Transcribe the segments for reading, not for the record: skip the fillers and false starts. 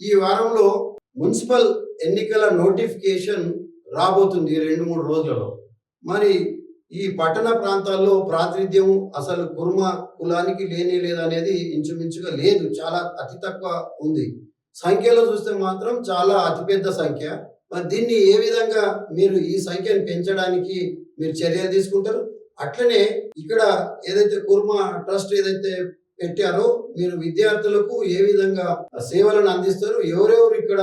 ఈ వారంలో మున్సిపల్ ఎన్నికల నోటిఫికేషన్ రాబోతుంది 2-3 రోజులలో. మరి ఈ పట్టణ ప్రాంతాల్లో ప్రాతినిధ్యం అసలు కుర్మ కులానికి లేనే లేదనేది ఇంచుమించుగా లేదు, చాలా అతి తక్కువ ఉంది. సంఖ్యలో చూస్తే మాత్రం చాలా అతిపెద్ద సంఖ్య. మరి దీన్ని ఏ విధంగా మీరు ఈ సంఖ్యను పెంచడానికి మీరు చర్యలు తీసుకుంటారు? అట్లనే ఇక్కడ ఏదైతే కుర్మ ట్రస్ట్ ఏదైతే పెట్టారో మీరు విద్యార్థులకు ఏ విధంగా సేవలను అందిస్తారు? ఎవరెవరు ఇక్కడ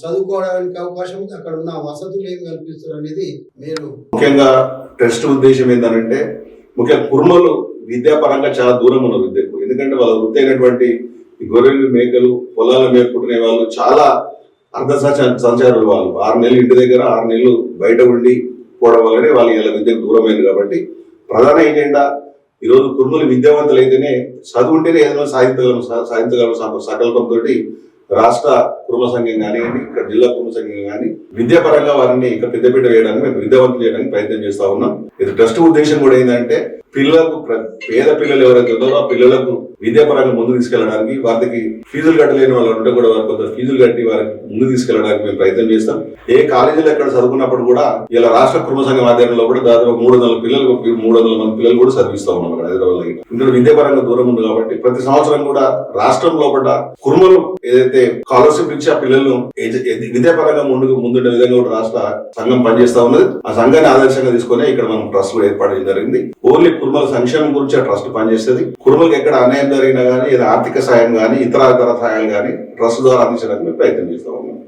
చదువుకోవడానికి అవకాశం ఉంది? అక్కడ ఉన్న వసతులు ఏమి కల్పిస్తారు అనేది మీరు ముఖ్యంగా ట్రస్ట్ ఉద్దేశం ఏంటంటే, ముఖ్యంగా కుర్మలు విద్యాపరంగా చాలా దూరం ఉన్నారు విద్యకు. ఎందుకంటే వాళ్ళ వృత్తి అయినటువంటి గొర్రెలు మేకలు పొలాల మేపుకునే వాళ్ళు చాలా సంచారులు. వాళ్ళు 6 నెలలు ఇంటి దగ్గర 6 నెలలు బయట ఉండి పోవడం వల్లనే వాళ్ళు ఇలా విద్యకు దూరమైంది. కాబట్టి ప్రధాన ఎజెండా ఈరోజు కుర్మలు విద్యావంతులు అయితేనే చదువుంటేనే ఏదైనా సాధించగల సంకల్పంతో రాష్ట్ర కుర్మ సంఘం కానివ్వండి, ఇక్కడ జిల్లా కుర్మ సంఘం కానీ విద్యాపరంగా వారిని ఇక్కడ పెద్దపీట వేయడానికి మేము విద్యావంతులు చేయడానికి ప్రయత్నం చేస్తా ఉన్నాం. ఇది ట్రస్ట్ ఉద్దేశం కూడా ఏంటంటే పిల్లలకు పేద పిల్లలు ఎవరైతే ఉన్నారో ఆ పిల్లలకు విద్యాపరంగా ముందు తీసుకెళ్ళడానికి, వారికి ఫీజులు కట్టలేని వాళ్ళు ఉంటే కూడా వారికి కొంత ఫీజులు కట్టి వారికి ముందు తీసుకెళ్ళడానికి మేము ప్రయత్నం చేస్తాం. ఏ కాలేజీలో ఎక్కడ చదువుకున్నప్పుడు కూడా ఇలా రాష్ట్ర కుర్మ సంఘం ఆధ్వర్యంలో కూడా దాదాపు 300 మంది పిల్లలు కూడా చదివిస్తా ఉన్నాం అక్కడ హైదరాబాద్. ఇక్కడ విద్యాపరంగా దూరం ఉంది కాబట్టి ప్రతి సంవత్సరం కూడా రాష్ట్రం లోపల కుర్మలు ఏదైతే స్కాలర్షిప్ ఇచ్చి ఆ పిల్లలను విద్యాపరంగా ముందుండే విధంగా కూడా రాష్ట్ర సంఘం పనిచేస్తా ఉన్నది. ఆ సంఘాన్ని ఆదర్శంగా తీసుకుని ఇక్కడ మనం ట్రస్ట్ ఏర్పాటు చేయడం జరిగింది. ఓన్లీ కుర్మల సంక్షేమం గురించి ఆ ట్రస్ట్ పనిచేస్తుంది. కుర్మలకు ఎక్కడ అన్యాయం జరిగినా కానీ, ఆర్థిక సాయం కానీ, ఇతర సహాయాలు కానీ ట్రస్ట్ ద్వారా అందించడానికి మేము ప్రయత్నం చేస్తాం.